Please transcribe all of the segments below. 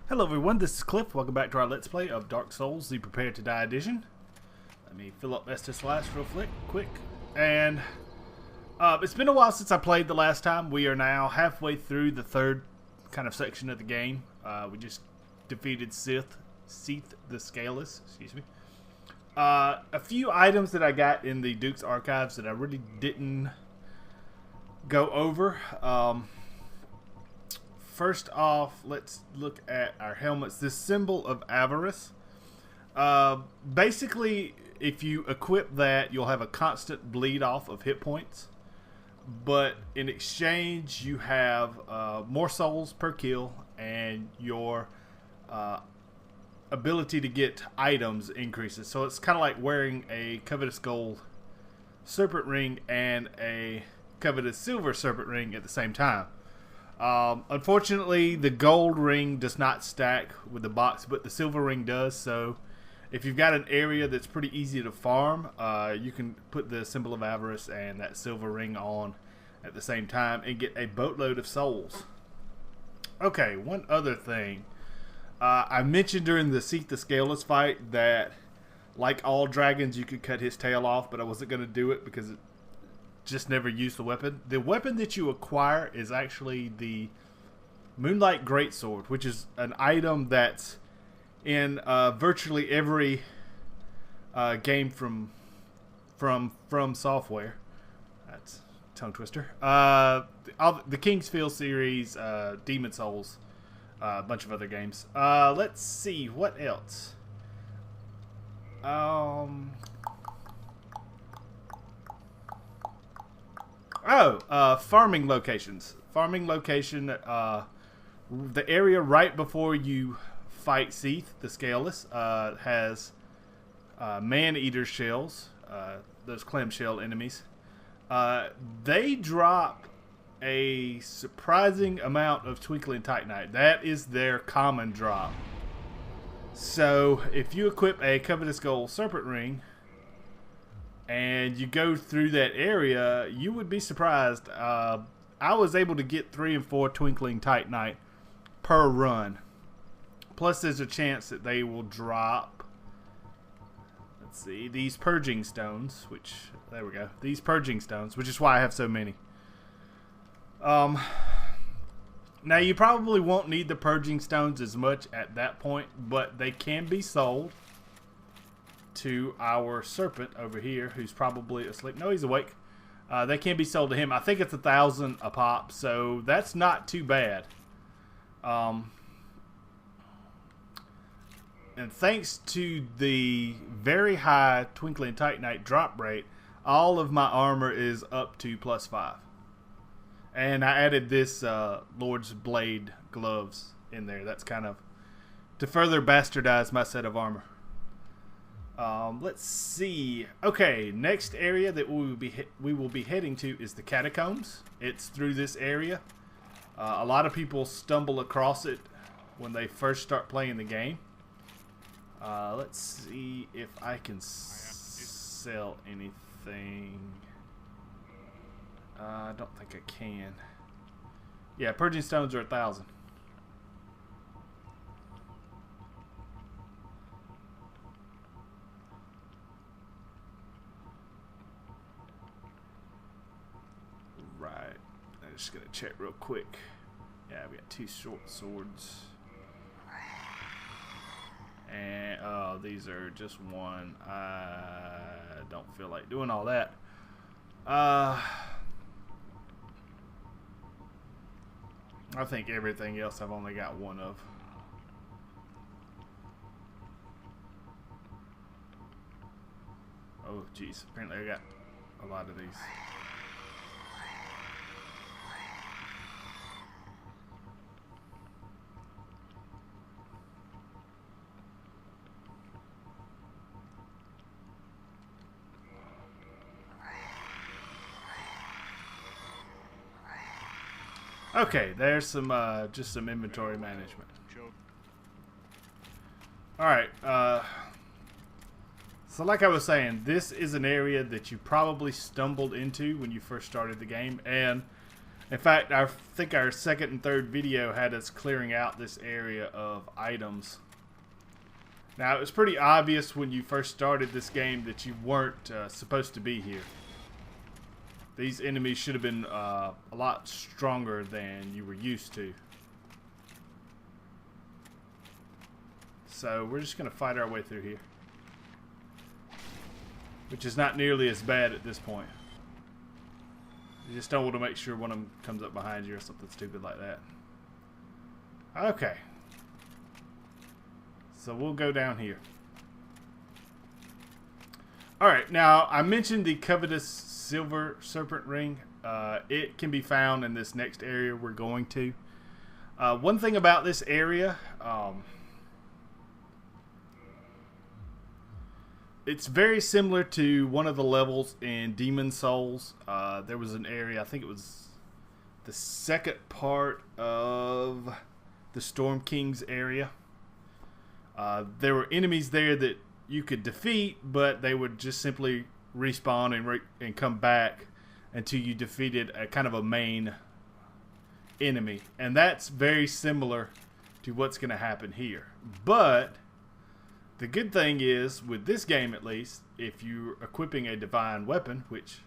Hello everyone, this is Cliff. Welcome back to our Let's Play of Dark Souls, the Prepare to Die edition. Let me fill up Estus Slash real quick. And it's been a while since I played the last time. We are now halfway through the third kind of section of the game. We just defeated Seath the Scaleless, excuse me. A few items that I got in the Duke's Archives that I really didn't go over. First off, let's look at our helmets. This symbol of avarice. Basically, if you equip that, you'll have a constant bleed off of hit points. But in exchange, you have more souls per kill, and your ability to get items increases. So it's kind of like wearing a covetous gold serpent ring and a covetous silver serpent ring at the same time. Unfortunately, the gold ring does not stack with the box, but the silver ring does. So if you've got an area that's pretty easy to farm, you can put the symbol of avarice and that silver ring on at the same time and get a boatload of souls. Okay, one other thing. I mentioned during the Seath the Scaleless fight that, like all dragons, you could cut his tail off, but I wasn't going to do it because it just never used the weapon. The weapon that you acquire is actually the Moonlight Greatsword, which is an item that's in virtually every game from Software. That's a tongue twister. The Kingsfield series, Demon Souls, a bunch of other games. Let's see what else. Farming locations. Farming location, the area right before you fight Seath the Scaleless has man-eater shells, those clamshell enemies. They drop a surprising amount of Twinkling Titanite. That is their common drop. So if you equip a Covetous Gold Serpent Ring and you go through that area, you would be surprised. I was able to get 3 and 4 Twinkling Titanite per run. Plus there's a chance that they will drop, let's see, these Purging Stones, which, there we go, these Purging Stones, which is why I have so many. Now you probably won't need the Purging Stones as much at that point, but they can be sold to our serpent over here, who's probably asleep. No, he's awake. They can be sold to him. I think it's 1,000 a pop, so that's not too bad. And thanks to the very high Twinkling Titanite drop rate, all of my armor is up to +5. And I added this Lord's Blade gloves in there. That's kind of to further bastardize my set of armor. Let's see. Okay, next area that we will be heading to is the Catacombs. It's through this area. A lot of people stumble across it when they first start playing the game. Let's see if I can sell anything. I don't think I can. Yeah, Purging Stones are 1,000. Right. I'm just gonna check real quick. Yeah, we got 2 short swords. And these are just 1. I don't feel like doing all that. I think everything else I've only got 1 of. Oh, geez. Apparently I got a lot of these. Okay, there's some just some inventory management. Alright, so like I was saying, this is an area that you probably stumbled into when you first started the game, and In fact, I think our second and third video had us clearing out this area of items. Now, it was pretty obvious when you first started this game that you weren't supposed to be here. These enemies should have been a lot stronger than you were used to. So we're just going to fight our way through here. Which is not nearly as bad at this point. You just don't want to make sure one of them comes up behind you or something stupid like that. Okay. So we'll go down here. Alright, now I mentioned the covetous silver serpent ring. It can be found in this next area we're going to. One thing about this area, it's very similar to one of the levels in Demon Souls. There was an area, I think it was the second part of the Storm King's area. There were enemies there that you could defeat, but they would just simply respawn and come back until you defeated a kind of a main enemy. And that's very similar to what's going to happen here. But the good thing is, with this game at least, if you're equipping a divine weapon, which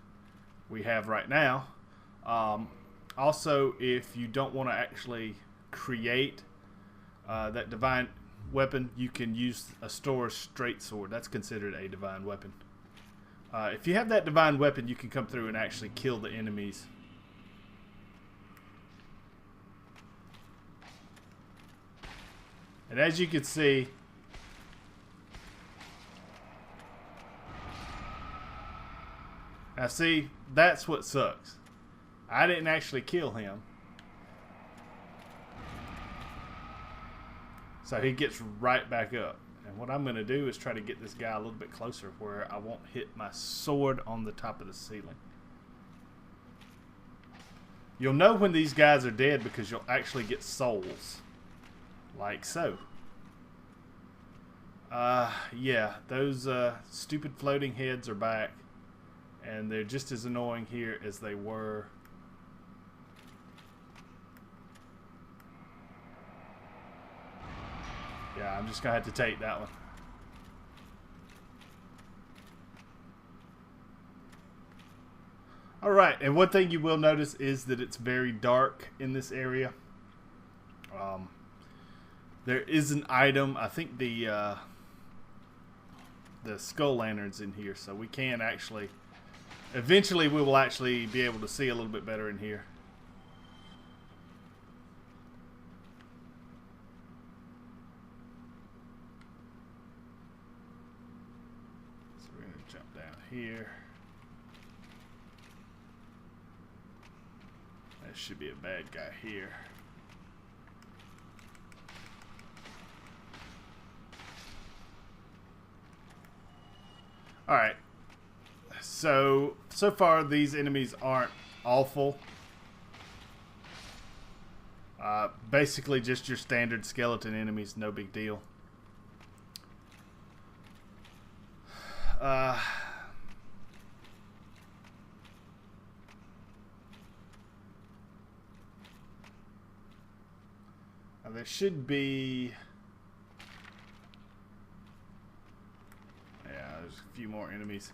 we have right now, also if you don't want to actually create that divine weapon, you can use a store's straight sword. That's considered a divine weapon. If you have that divine weapon, you can come through and actually kill the enemies. And as you can see, now see, that's what sucks. I didn't actually kill him. So he gets right back up. And what I'm going to do is try to get this guy a little bit closer where I won't hit my sword on the top of the ceiling. You'll know when these guys are dead because you'll actually get souls. Like so. Yeah, those stupid floating heads are back. And they're just as annoying here as they were. Yeah, I'm just going to have to take that one. Alright, and one thing you will notice is that it's very dark in this area. There is an item, I think the skull lantern's in here, so we can actually, eventually we will actually be able to see a little bit better in here. Jump down here. There should be a bad guy here. Alright. So far these enemies aren't awful. Basically just your standard skeleton enemies, no big deal. There should be, yeah, there's a few more enemies.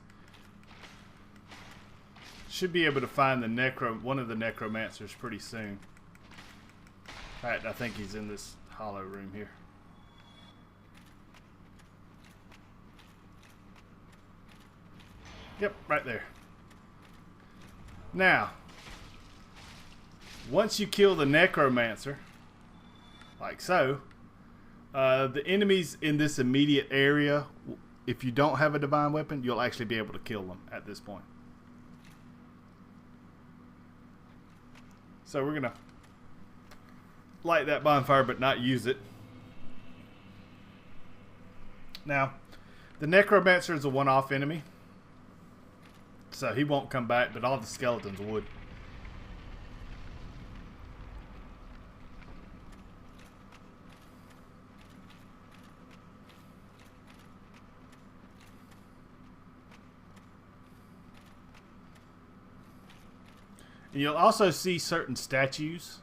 Should be able to find the one of the necromancers pretty soon. In fact, I think he's in this hollow room here. Yep, right there. Now, once you kill the necromancer, like so, the enemies in this immediate area, if you don't have a divine weapon, you'll actually be able to kill them at this point. So we're going to light that bonfire but not use it. Now, the necromancer is a one-off enemy. So he won't come back, but all the skeletons would. And you'll also see certain statues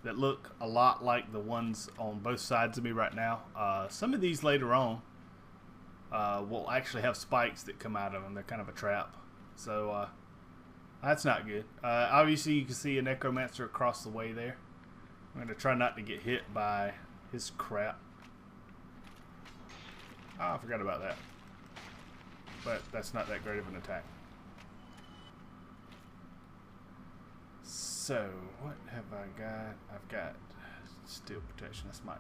that look a lot like the ones on both sides of me right now. Some of these later on will actually have spikes that come out of them. They're kind of a trap. So that's not good. Obviously, you can see a necromancer across the way there. I'm going to try not to get hit by his crap. Oh, I forgot about that. But that's not that great of an attack. So, what have I got? I've got steel protection. That's my...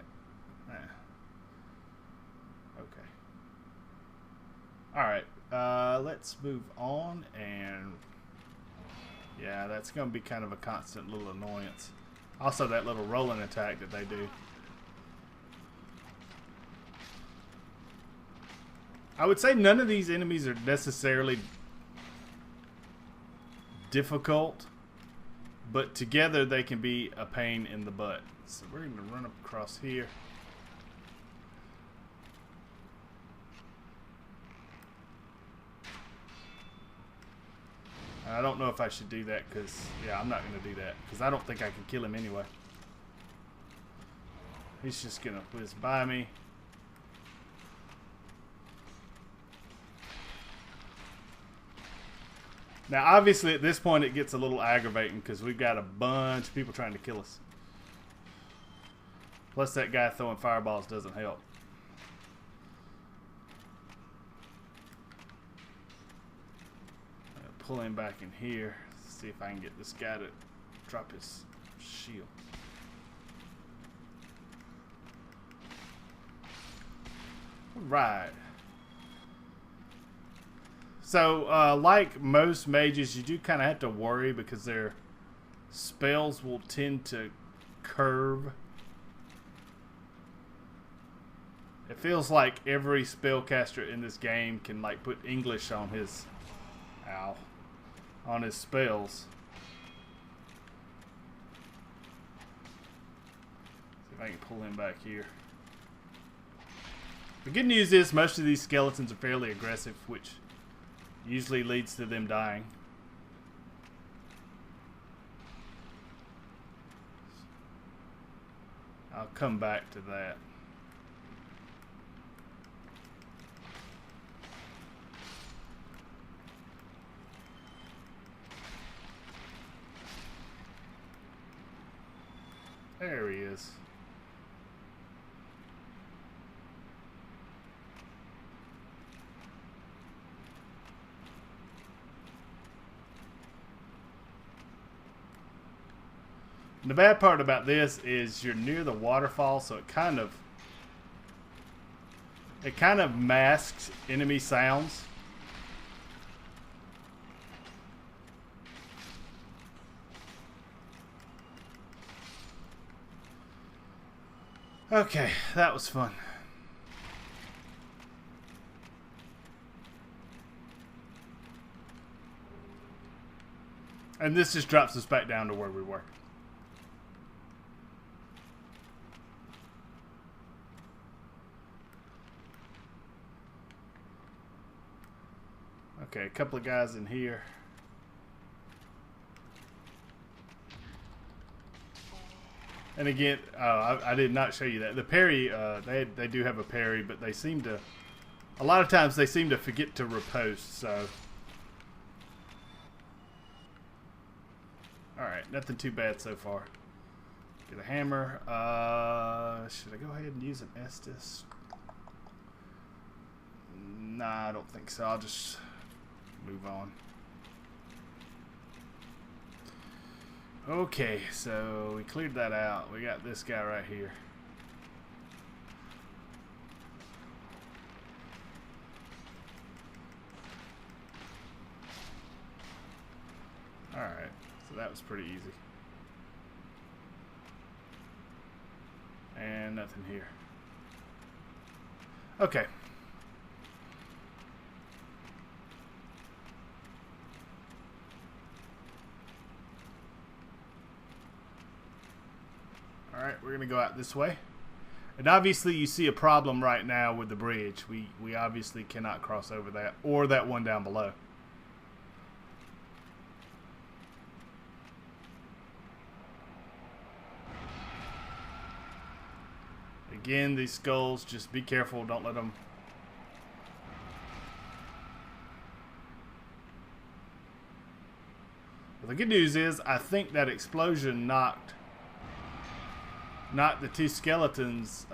Okay. Alright, let's move on, and... Yeah, that's going to be kind of a constant little annoyance. Also, that little rolling attack that they do. I would say none of these enemies are necessarily difficult, but together they can be a pain in the butt. So we're going to run up across here. I don't know if I should do that because, yeah, I'm not going to do that because I don't think I can kill him anyway. He's just going to whiz by me. Now, obviously, at this point, it gets a little aggravating because we've got a bunch of people trying to kill us. Plus, that guy throwing fireballs doesn't help. I'm gonna pull him back in here. See if I can get this guy to drop his shield. All right. So, like most mages, you do kind of have to worry because their spells will tend to curve. It feels like every spellcaster in this game can like put English on his, on his spells. See if I can pull him back here. The good news is most of these skeletons are fairly aggressive, which usually leads to them dying. I'll come back to that. There he is. And the bad part about this is you're near the waterfall, so it kind of masks enemy sounds. Okay, that was fun. And this just drops us back down to where we were. Okay, a couple of guys in here. And again, I did not show you that. The parry, they do have a parry, but they seem to, a lot of times they seem to forget to riposte, so. Alright, nothing too bad so far. Get a hammer. Should I go ahead and use an Estus? Nah, I don't think so. I'll just move on. Okay, so we cleared that out. We got this guy right here. Alright, so that was pretty easy. And nothing here. Okay. Alright, we're going to go out this way. And obviously you see a problem right now with the bridge. We obviously cannot cross over that, or that one down below. Again, these skulls, just be careful. Don't let them... Well, the good news is, I think that explosion knocked the two skeletons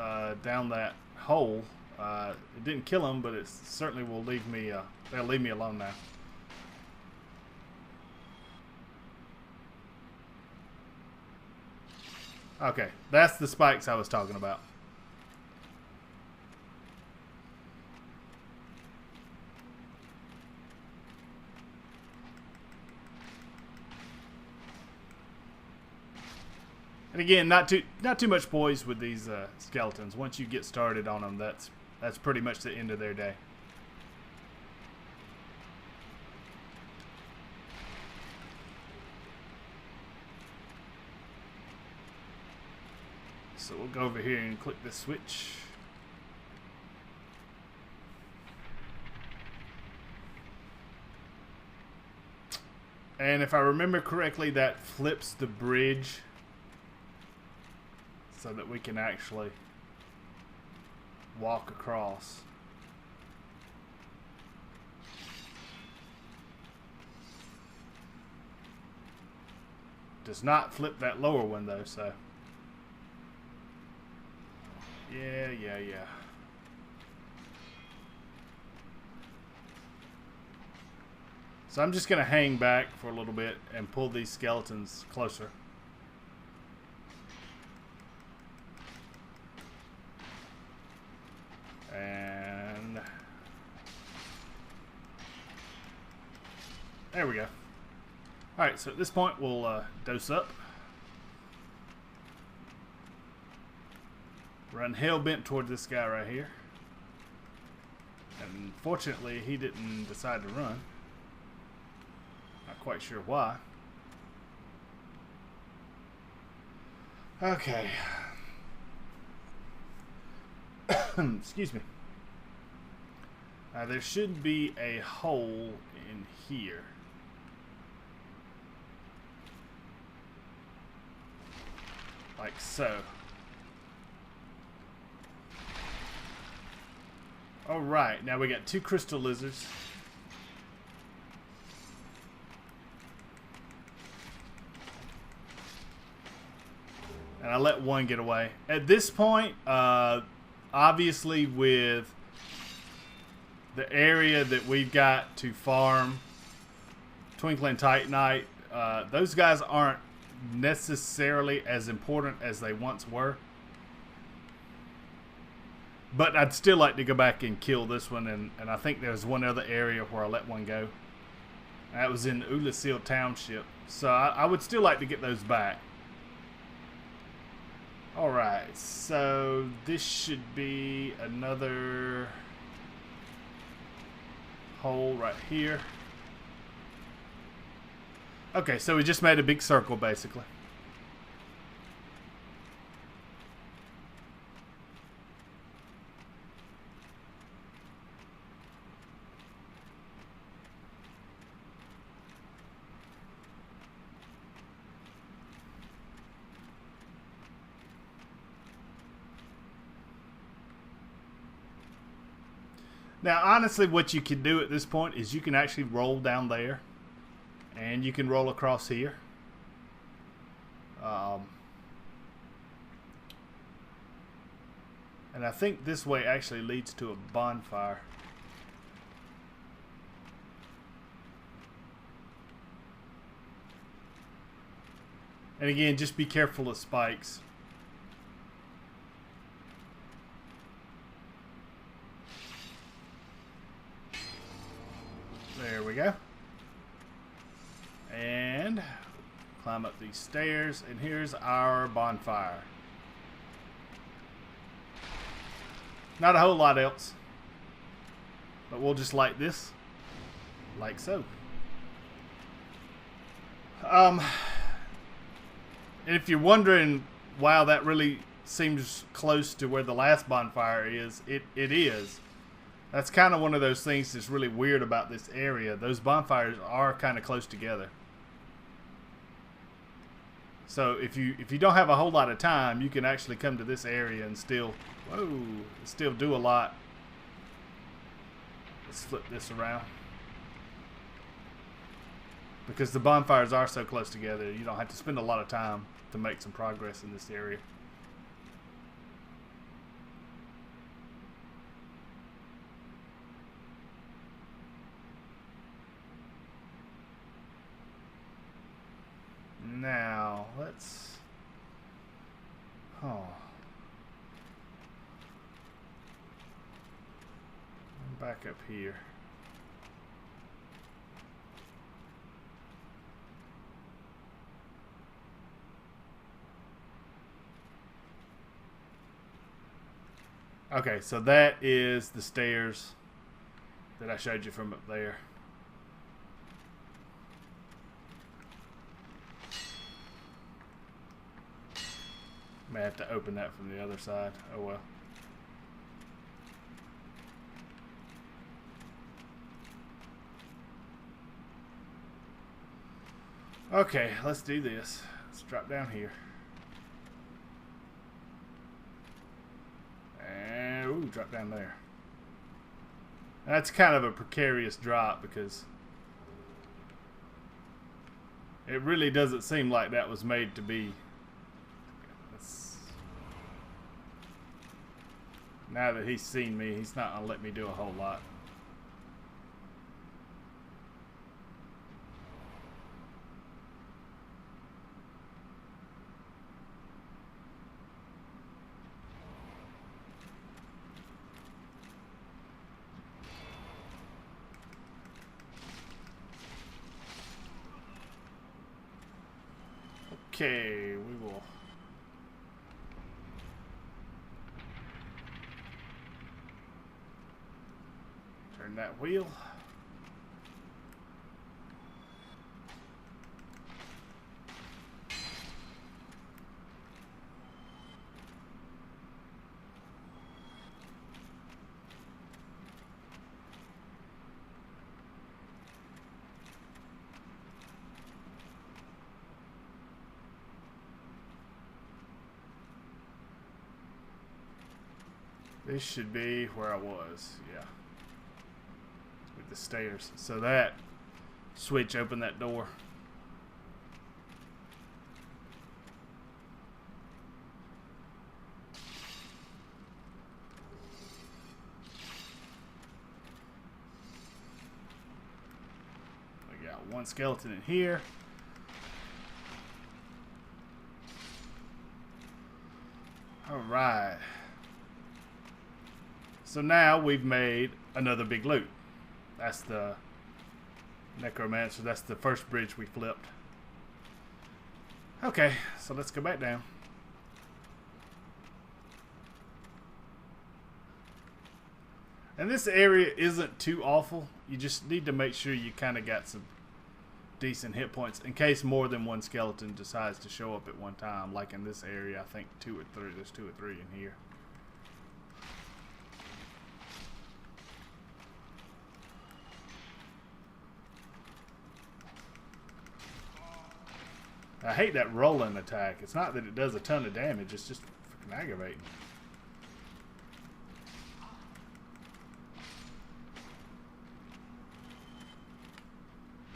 down that hole. It didn't kill them, but it certainly will leave me... they'll leave me alone now. Okay, that's the spikes I was talking about. And again, not too much poise with these skeletons. Once you get started on them, that's pretty much the end of their day. So we'll go over here and click the switch. And if I remember correctly, that flips the bridge so that we can actually walk across. Does not flip that lower one though, so... Yeah. So I'm just going to hang back for a little bit and pull these skeletons closer. And... there we go. Alright, so at this point we'll dose up. Run hell-bent toward this guy right here. And fortunately, he didn't decide to run. Not quite sure why. Okay. Excuse me. There should be a hole in here. Like so. Alright, now we got two crystal lizards. And I let one get away. At this point, obviously with the area that we've got to farm Twinkling Titanite, those guys aren't necessarily as important as they once were. But I'd still like to go back and kill this one, and I think there's one other area where I let one go. That was in Ulasil Township. So I would still like to get those back. Alright, so this should be another hole right here. Okay, so we just made a big circle, basically. Now, honestly, what you can do at this point is you can actually roll down there. And you can roll across here. And I think this way actually leads to a bonfire. And again, just be careful of spikes. There we go. And climb up these stairs, and here's our bonfire. Not a whole lot else, but we'll just light this like so. And if you're wondering, wow, that really seems close to where the last bonfire is, it is. That's kind of one of those things that's really weird about this area. Those bonfires are kind of close together. So if you don't have a whole lot of time, you can actually come to this area and still do a lot. Let's flip this around. Because the bonfires are so close together, you don't have to spend a lot of time to make some progress in this area. Now, let's... Oh. I'm back up here. Okay, so that is the stairs that I showed you from up there. May have to open that from the other side. Oh well. Okay, let's do this. Let's drop down here. And, ooh, drop down there. That's kind of a precarious drop because it really doesn't seem like that was made to be. Now that he's seen me, he's not going to let me do a whole lot. Okay, we will turn that wheel. This should be where I was, yeah. With the stairs. So that switch opened that door. We got one skeleton in here. All right. So now we've made another big loop. That's the necromancer. That's the first bridge we flipped. Okay, so let's go back down. And this area isn't too awful. You just need to make sure you kind of got some decent hit points in case more than one skeleton decides to show up at one time. Like in this area, I think 2 or 3. There's 2 or 3 in here. I hate that rolling attack. It's not that it does a ton of damage, it's just freaking aggravating.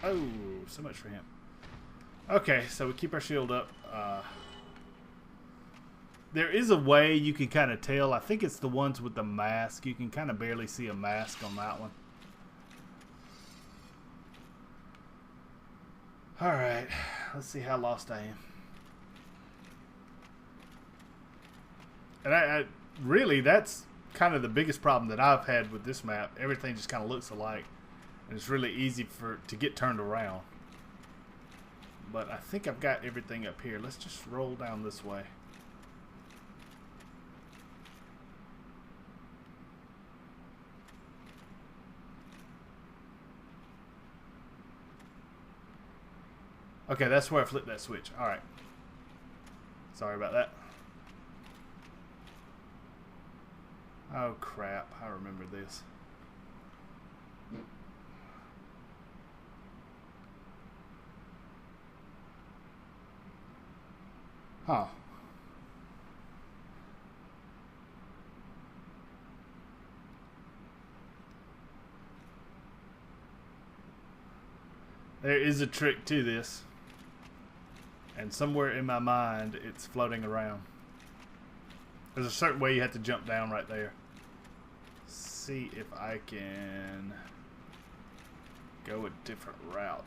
Oh, so much for him. Okay, so we keep our shield up. There is a way you can kind of tell. I think it's the ones with the mask. You can kind of barely see a mask on that one. Alright, let's see how lost I am. And I really, that's kind of the biggest problem that I've had with this map. Everything just kind of looks alike. And it's really easy to get turned around. But I think I've got everything up here. Let's just roll down this way. Okay, that's where I flipped that switch. Alright. Sorry about that. Oh crap, I remember this. Huh. There is a trick to this. And somewhere in my mind, it's floating around. There's a certain way you have to jump down right there. See if I can go a different route.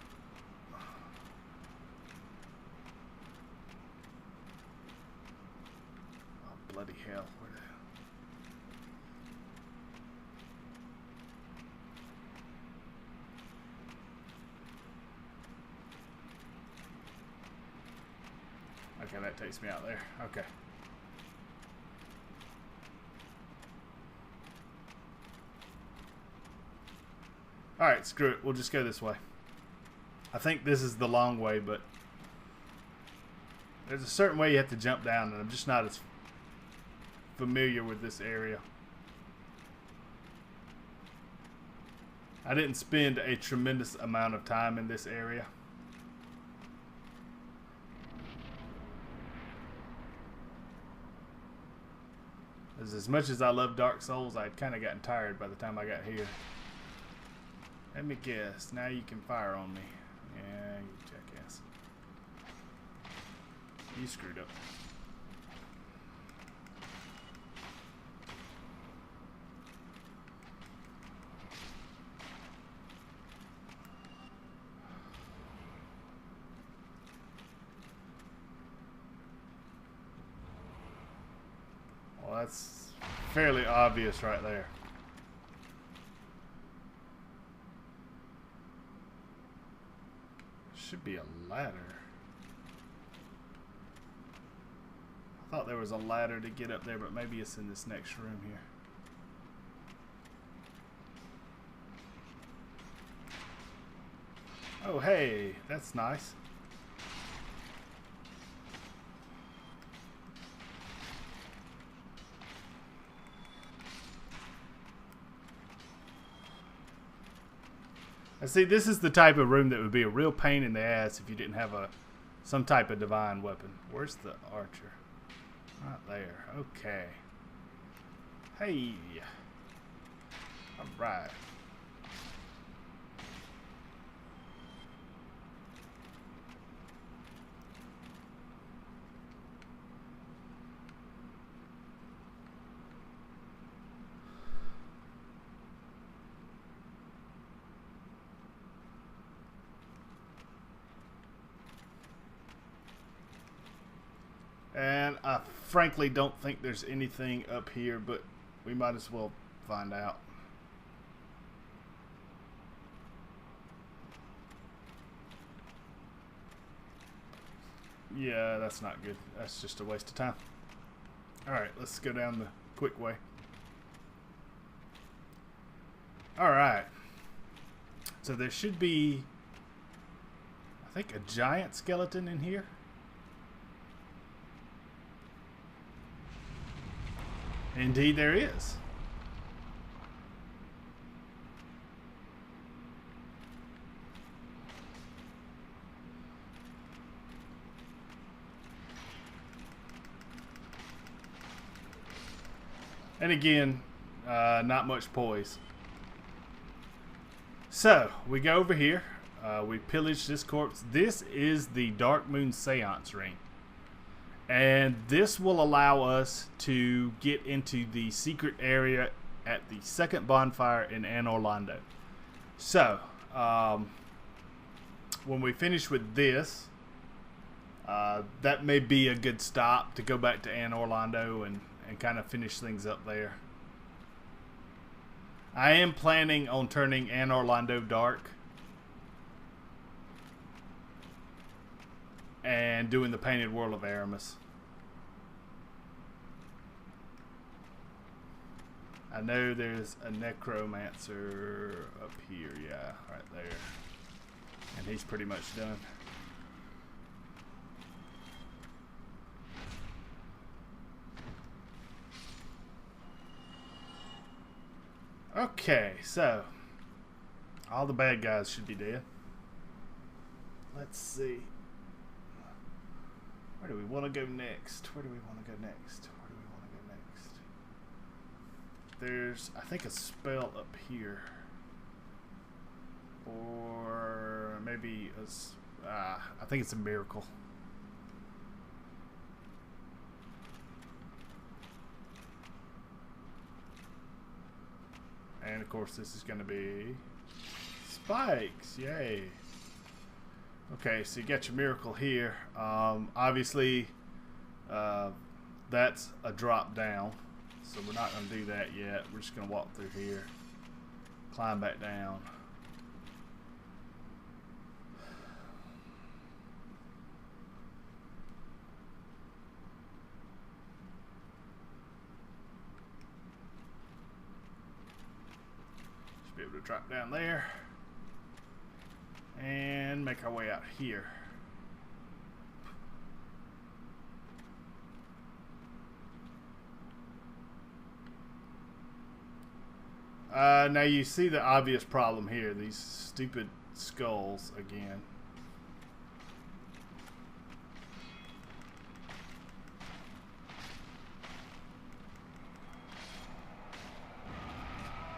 Oh, bloody hell. Okay, that takes me out there. Okay. Alright, screw it. We'll just go this way. I think this is the long way, but there's a certain way you have to jump down, and I'm just not as familiar with this area. I didn't spend a tremendous amount of time in this area. As much as I love Dark Souls, I'd kind of gotten tired by the time I got here. Let me guess. Now you can fire on me. Yeah, you jackass. You screwed up. Well, that's fairly obvious right there. Should be a ladder. I thought there was a ladder to get up there, but maybe it's in this next room here. Oh, hey, that's nice. And see, this is the type of room that would be a real pain in the ass if you didn't have some type of divine weapon. Where's the archer? Right there. Okay. Hey. All right. And I frankly don't think there's anything up here, but we might as well find out. Yeah, that's not good. That's just a waste of time. Alright, let's go down the quick way. Alright. So there should be, I think, a giant skeleton in here. Indeed there is. And again, not much poise. So, we go over here. We pillage this corpse. This is the Dark Moon Seance Ring. And this will allow us to get into the secret area at the second bonfire in Anne Orlando. So, when we finish with this, that may be a good stop to go back to Anne Orlando and kind of finish things up there. I am planning on turning Anne Orlando dark and doing the Painted World of Aramis. I know there's a necromancer up here, yeah, right there. And he's pretty much done. Okay, so all the bad guys should be dead. Let's see. Where do we want to go next? Where do we want to go next? Where do we want to go next? There's, I think, a spell up here. Or maybe I think it's a miracle. And of course this is going to be spikes. Yay. Okay, so you got your miracle here. Obviously that's a drop down, so we're not going to do that yet. We're just going to walk through here, climb back down. Should be able to drop down there and make our way out here. Now you see the obvious problem here, these stupid skulls again.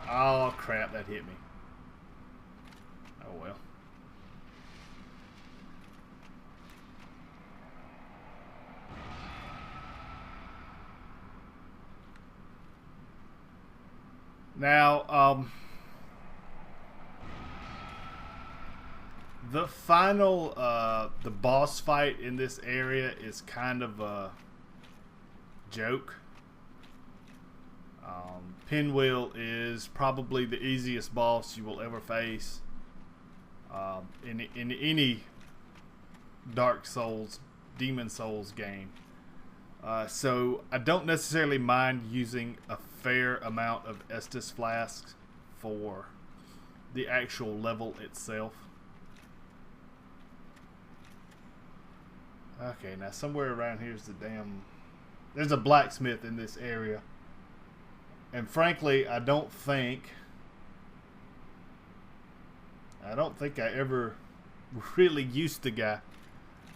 Oh crap, that hit me. Oh well. Now, the final, the boss fight in this area is kind of a joke. Pinwheel is probably the easiest boss you will ever face in any Dark Souls, Demon Souls game. So I don't necessarily mind using a fair amount of Estus flasks for the actual level itself. Okay, now somewhere around here is the damn... There's a blacksmith in this area. And frankly, I don't think I ever really used the guy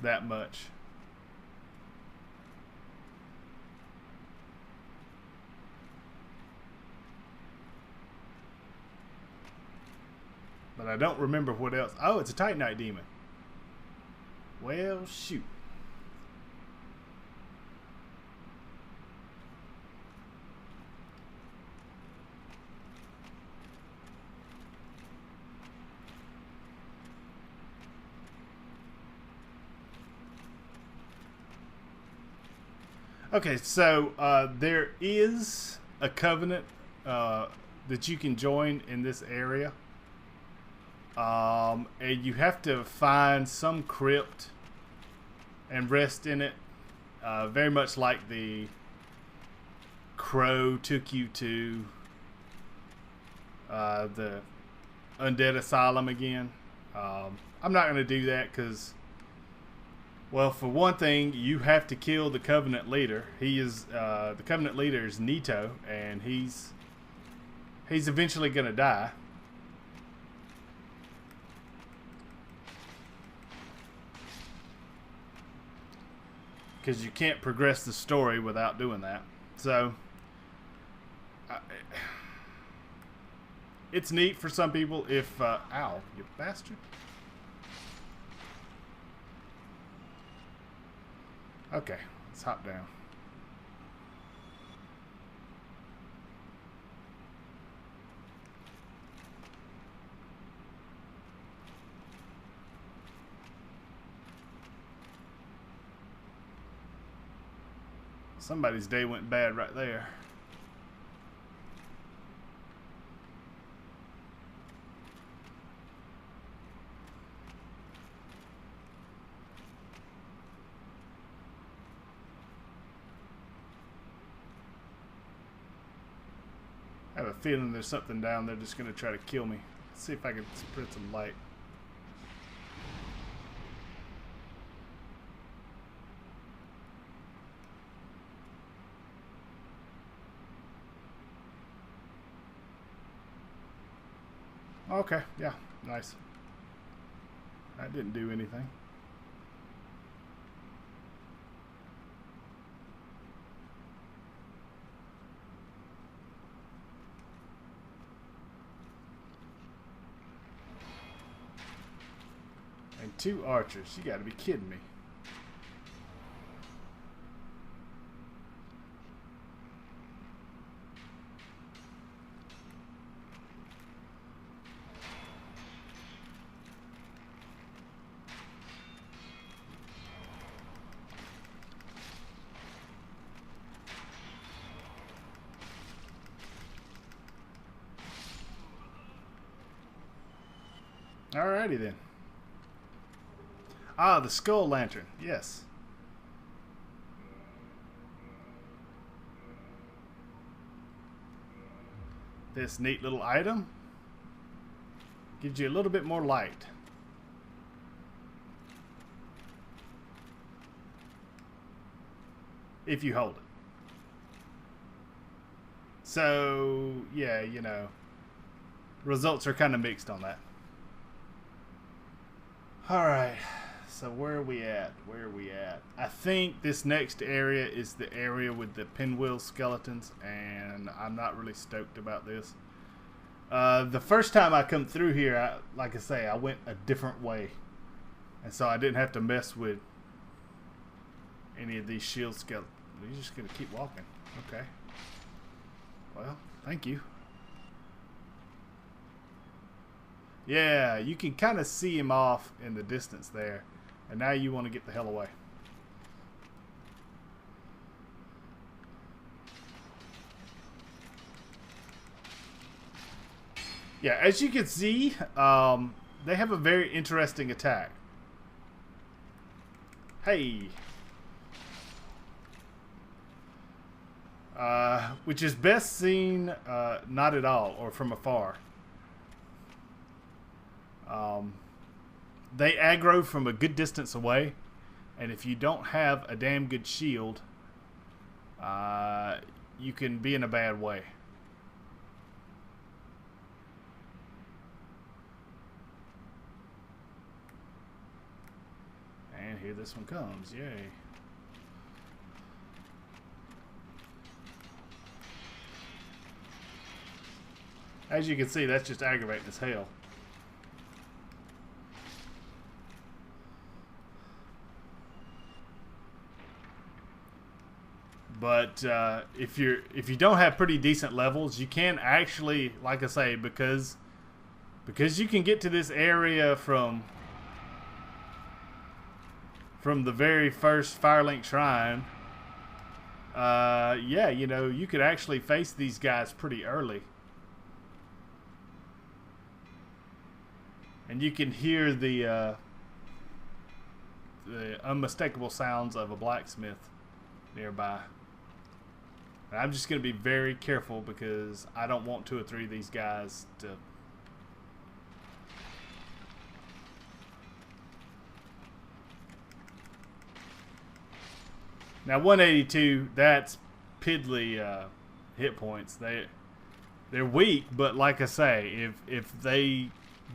that much. But I don't remember what else. Oh, it's a Titanite demon. Well, shoot. Okay, so there is a covenant that you can join in this area. And you have to find some crypt and rest in it. Very much like the Crow took you to the Undead Asylum again. I'm not going to do that because, well, for one thing, you have to kill the Covenant leader. He is the Covenant leader is Nito, and he's eventually going to die. Because you can't progress the story without doing that. So, it's neat for some people if... ow, you bastard. Okay, let's hop down. Somebody's day went bad right there. I have a feeling there's something down there just going to try to kill me. Let's see if I can spread some light. Okay, yeah, nice. That didn't do anything. 2 archers. You gotta be kidding me. Alrighty then. Ah, the skull lantern. Yes. This neat little item gives you a little bit more light. If you hold it. So, yeah, you know, results are kind of mixed on that. Alright, so where are we at? Where are we at? I think this next area is the area with the pinwheel skeletons, and I'm not really stoked about this. The first time I come through here, like I say, I went a different way. And so I didn't have to mess with any of these shield skeletons. You're just going to keep walking. Okay. Well, thank you. Yeah, you can kind of see him off in the distance there. And now you want to get the hell away. Yeah, as you can see, they have a very interesting attack. Hey. Which is best seen not at all or from afar. They aggro from a good distance away, and if you don't have a damn good shield, you can be in a bad way. And here this one comes. Yay. As you can see, that's just aggravating as hell. But if you don't have pretty decent levels, you can actually, like I say, because you can get to this area from the very first Firelink Shrine. Yeah, you know, you could actually face these guys pretty early. And you can hear the unmistakable sounds of a blacksmith nearby. And I'm just going to be very careful because I don't want 2 or 3 of these guys to... Now 182, that's piddly hit points. They're weak, but like I say, if they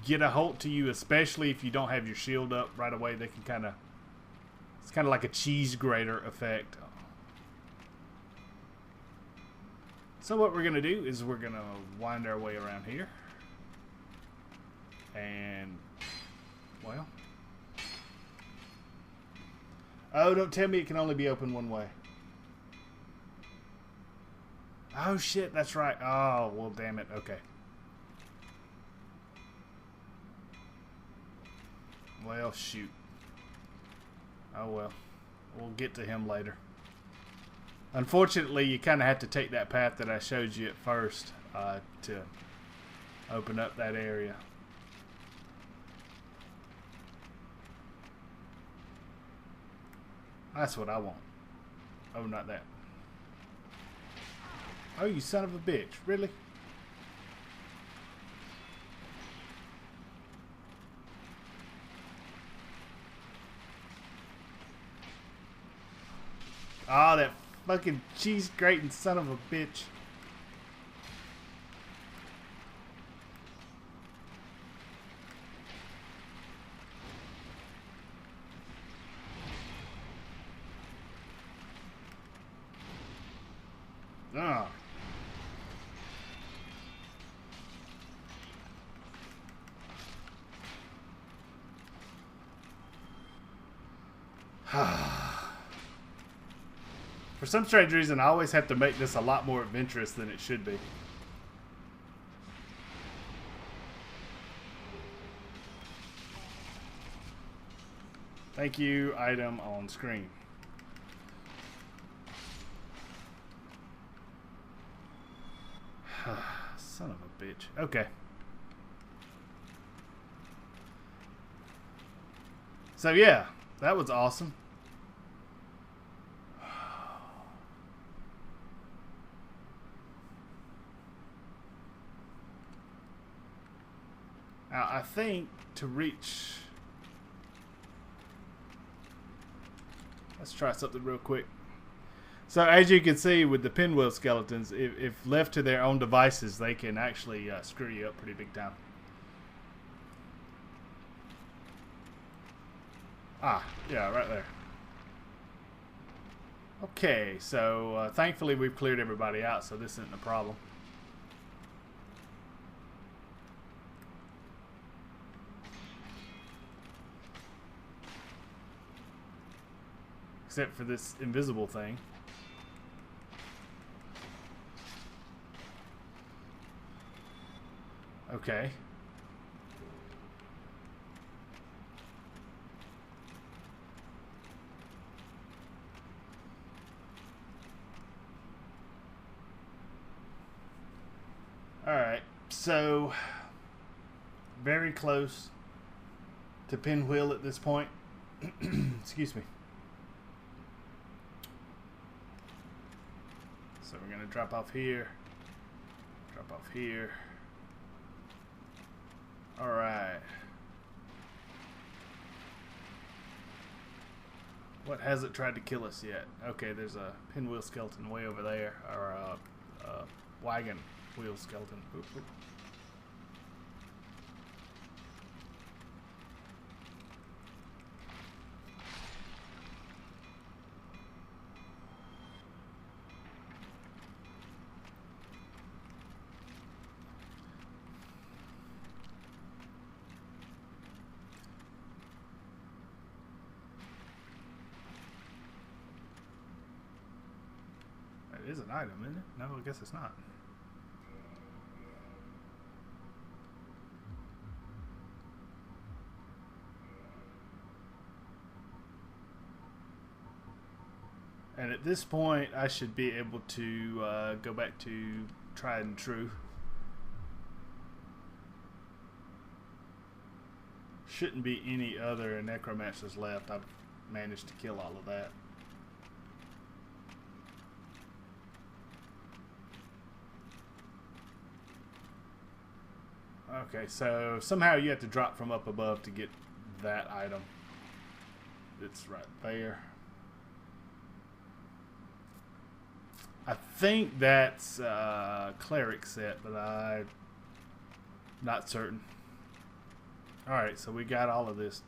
get a hold to you, especially if you don't have your shield up right away, they can kind of... It's kind of like a cheese grater effect. So what we're going to do is we're going to wind our way around here. And, well... Oh, don't tell me it can only be open one way. Oh, shit, that's right. Oh, well, damn it. Okay. Well, shoot. Oh, well. We'll get to him later. Unfortunately, you kind of have to take that path that I showed you at first to open up that area. That's what I want. Oh, not that. Oh, you son of a bitch. Really? Ah, that fucking cheese grating son of a bitch. Ah. For some strange reason, I always have to make this a lot more adventurous than it should be. Thank you, item on screen. Son of a bitch. Okay. So yeah, that was awesome. Now I think to reach... Let's try something real quick. So as you can see with the pinwheel skeletons, if left to their own devices, they can actually screw you up pretty big time. Ah, yeah, right there. Okay, so thankfully we've cleared everybody out, so this isn't a problem. Except for this invisible thing. Okay. Alright, so very close to Pinwheel at this point. Excuse me. So we're going to drop off here. Drop off here. Alright. What hasn't tried to kill us yet? Okay, there's a pinwheel skeleton way over there. Or a wagon wheel skeleton. Oop, oop. It is an item, isn't it? No, I guess it's not. And at this point, I should be able to go back to tried and true. Shouldn't be any other necromancers left. I've managed to kill all of that. Okay, so somehow you have to drop from up above to get that item. It's right there. I think that's cleric set, but I'm not certain. Alright, so we got all of this.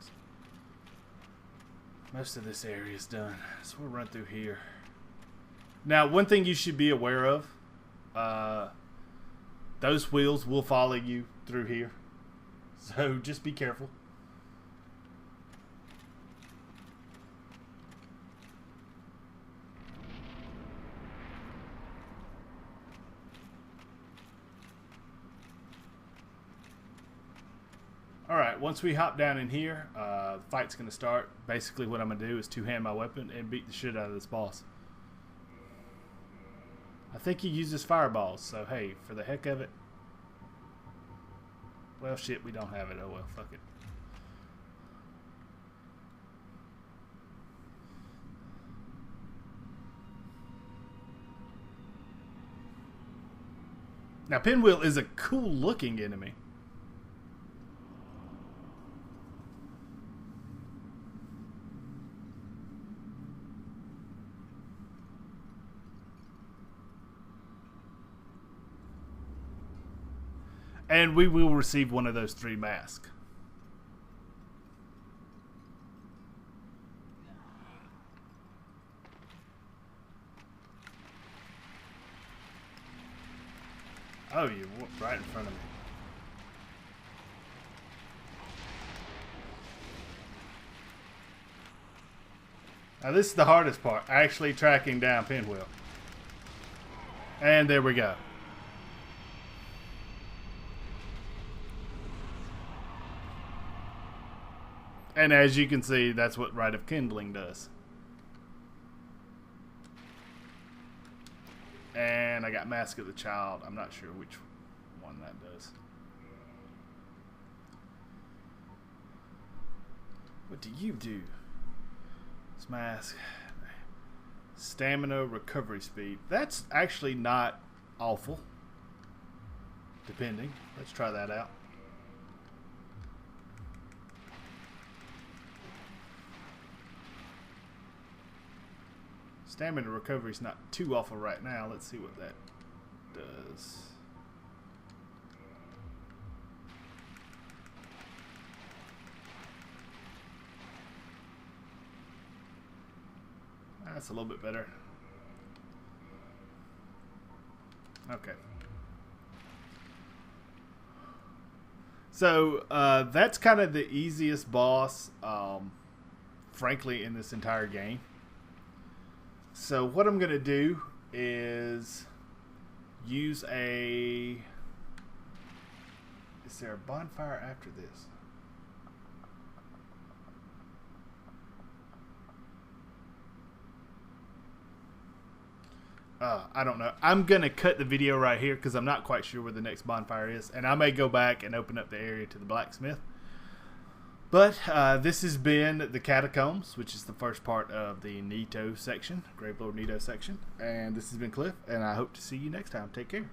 Most of this area is done. So we'll run through here. Now, one thing you should be aware of, those wheels will follow you through here. So just be careful. Alright, once we hop down in here, the fight's going to start. Basically what I'm going to do is two-hand my weapon and beat the shit out of this boss. I think he uses fireballs, so hey, for the heck of it. Well, shit, we don't have it. Oh well, fuck it. Now, Pinwheel is a cool-looking enemy. And we will receive one of those 3 masks. Oh, you whooped right in front of me. Now this is the hardest part, actually tracking down Pinwheel. And there we go. And as you can see, that's what Rite of Kindling does. And I got Mask of the Child. I'm not sure which one that does. What do you do? This mask. Stamina recovery speed. That's actually not awful. Depending. Let's try that out. Stamina recovery is not too awful right now. Let's see what that does. That's a little bit better. Okay. So that's kind of the easiest boss, frankly, in this entire game. So what I'm going to do is use a... Is there a bonfire after this? I don't know. I'm going to cut the video right here because I'm not quite sure where the next bonfire is. And I may go back and open up the area to the blacksmith. But this has been the Catacombs, which is the first part of the Nito section, Gravelord Nito section. And this has been Cliff, and I hope to see you next time. Take care.